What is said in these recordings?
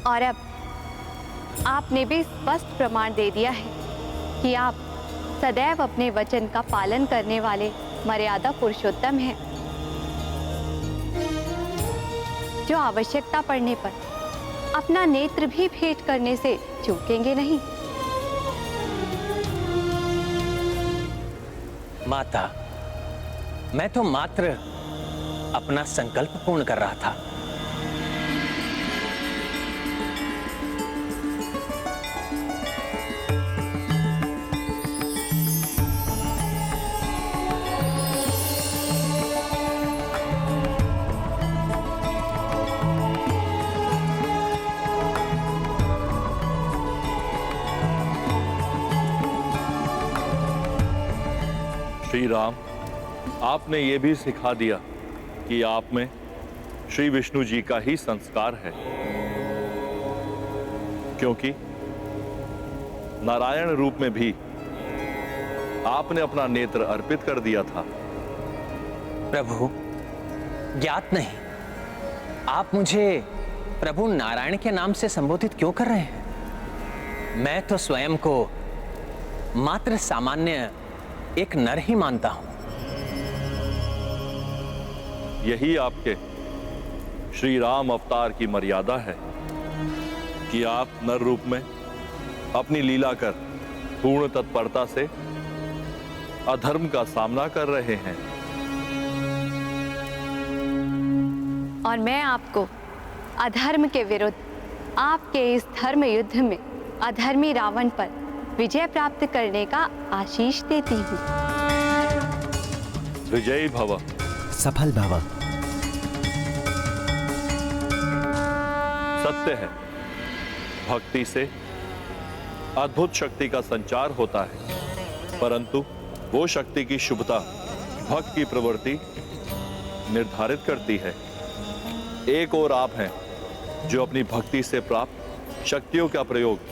और अब आपने भी स्पष्ट प्रमाण दे दिया है कि आप सदैव अपने वचन का पालन करने वाले मर्यादा पुरुषोत्तम हैं, जो आवश्यकता पड़ने पर अपना नेत्र भी भेंट करने से चूकेंगे नहीं। माता, मैं तो मात्र अपना संकल्प पूर्ण कर रहा था। श्री राम, आपने ये भी सिखा दिया कि आप में श्री विष्णु जी का ही संस्कार है, क्योंकि नारायण रूप में भी आपने अपना नेत्र अर्पित कर दिया था। प्रभु, ज्ञात नहीं, आप मुझे प्रभु नारायण के नाम से संबोधित क्यों कर रहे हैं? मैं तो स्वयं को मात्र सामान्य एक नर ही मानता हूं। यही आपके श्री राम अवतार की मर्यादा है कि आप नर रूप में अपनी लीला कर पूर्ण तत्परता से अधर्म का सामना कर रहे हैं। और मैं आपको अधर्म के विरुद्ध आपके इस धर्म युद्ध में अधर्मी रावण पर विजय प्राप्त करने का आशीष देती हूँ। विजयी भव। सफल भव। सत्य है, भक्ति से अद्भुत शक्ति का संचार होता है, परंतु वो शक्ति की शुभता भक्त की प्रवृत्ति निर्धारित करती है। एक और आप हैं जो अपनी भक्ति से प्राप्त शक्तियों का प्रयोग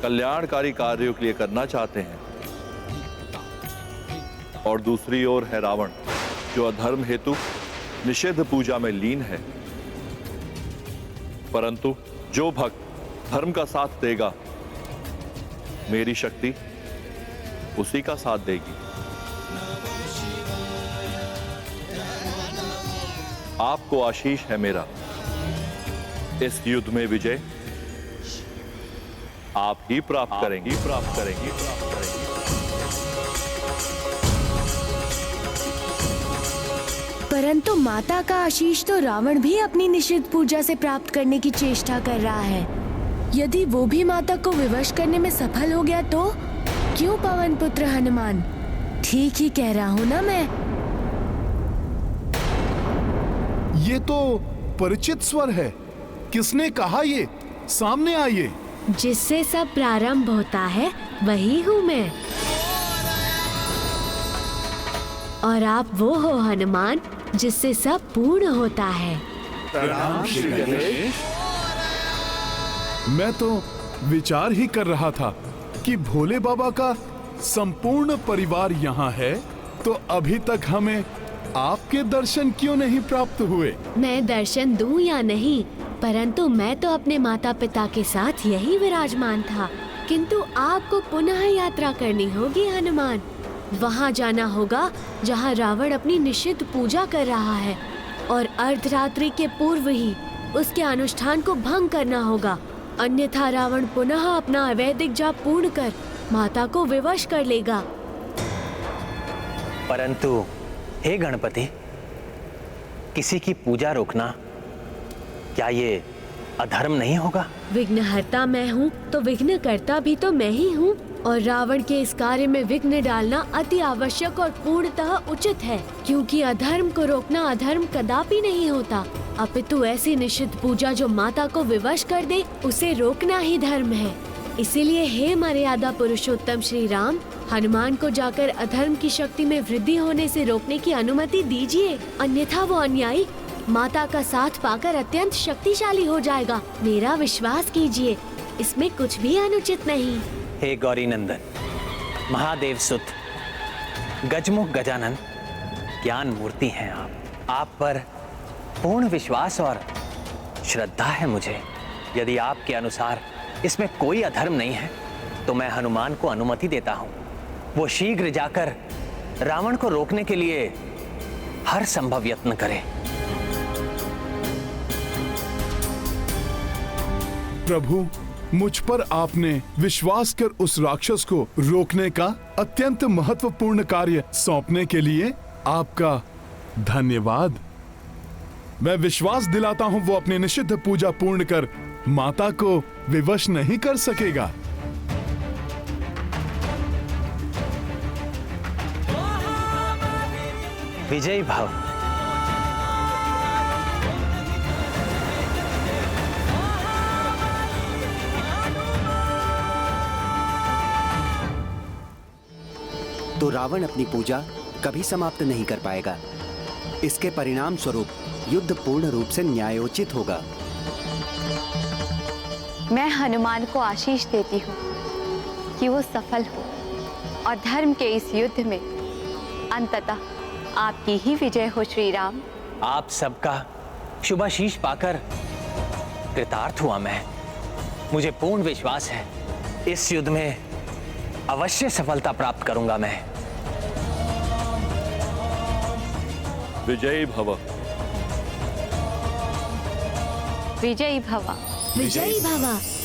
कल्याणकारी कार्यों के लिए करना चाहते हैं, और दूसरी ओर है रावण, जो अधर्म हेतु निषिद्ध पूजा में लीन है। परंतु जो भक्त धर्म का साथ देगा, मेरी शक्ति उसी का साथ देगी। आपको आशीष है मेरा, इस युद्ध में विजय आप ही प्राप्त करेंगी। परंतु माता का आशीष तो रावण भी अपनी निषिद्ध पूजा से प्राप्त करने की चेष्टा कर रहा है। यदि वो भी माता को विवश करने में सफल हो गया तो क्यों पवन पुत्र हनुमान? ठीक ही कह रहा हूँ ना मैं? ये तो परिचित स्वर है। किसने कहा ये? सामने आइए। जिससे सब प्रारंभ होता है वही हूँ मैं। और आप वो हो हनुमान जिससे सब पूर्ण होता है। प्रणाम श्री गणेश। मैं तो विचार ही कर रहा था कि भोले बाबा का संपूर्ण परिवार यहाँ है, तो अभी तक हमें आपके दर्शन क्यों नहीं प्राप्त हुए? मैं दर्शन दूं या नहीं, परंतु मैं तो अपने माता पिता के साथ यही विराजमान था। किंतु आपको पुनः यात्रा करनी होगी हनुमान। वहाँ जाना होगा जहाँ रावण अपनी निषिद्ध पूजा कर रहा है, और अर्धरात्रि के पूर्व ही उसके अनुष्ठान को भंग करना होगा, अन्यथा रावण पुनः अपना अवैधिक जाप पूर्ण कर माता को विवश कर लेगा। परंतु हे गणपति, किसी की पूजा रोकना क्या ये अधर्म नहीं होगा? विघ्नहर्ता मैं हूँ तो विघ्नकर्ता भी तो मैं ही हूँ, और रावण के इस कार्य में विघ्न डालना अति आवश्यक और पूर्णतः उचित है, क्योंकि अधर्म को रोकना अधर्म कदापि नहीं होता, अपितु ऐसी निषिद्ध पूजा जो माता को विवश कर दे उसे रोकना ही धर्म है। इसीलिए हे मर्यादा पुरुषोत्तम श्री राम, हनुमान को जाकर अधर्म की शक्ति में वृद्धि होने से रोकने की अनुमति दीजिए, अन्यथा वो अन्यायी माता का साथ पाकर अत्यंत शक्तिशाली हो जाएगा। मेरा विश्वास कीजिए, इसमें कुछ भी अनुचित नहीं। हे गौरी नंदन, महादेव सुत, गजमुख गजानन, ज्ञान मूर्ति हैं आप पर पूर्ण विश्वास और श्रद्धा है मुझे। यदि आपके अनुसार इसमें कोई अधर्म नहीं है तो मैं हनुमान को अनुमति देता हूं, वो शीघ्र जाकर रावण को रोकने के लिए हर संभव यत्न करे। प्रभु, मुझ पर आपने विश्वास कर उस राक्षस को रोकने का अत्यंत महत्वपूर्ण कार्य सौंपने के लिए आपका धन्यवाद। मैं विश्वास दिलाता हूं वो अपनी निषिद्ध पूजा पूर्ण कर माता को विवश नहीं कर सकेगा। विजयी भव। तो रावण अपनी पूजा कभी समाप्त नहीं कर पाएगा। इसके परिणाम स्वरूप युद्ध पूर्ण रूप से न्यायोचित होगा। मैं हनुमान को आशीष देती हूँ कि वो सफल हो और धर्म के इस युद्ध में अंततः आपकी ही विजय हो श्री राम। आप सबका शुभाशीष पाकर कृतार्थ हुआ मैं। मुझे पूर्ण विश्वास है इस युद्ध में अवश्य सफलता प्राप्त करूंगा मैं। विजयी भव। विजयी भव। विजयी भव।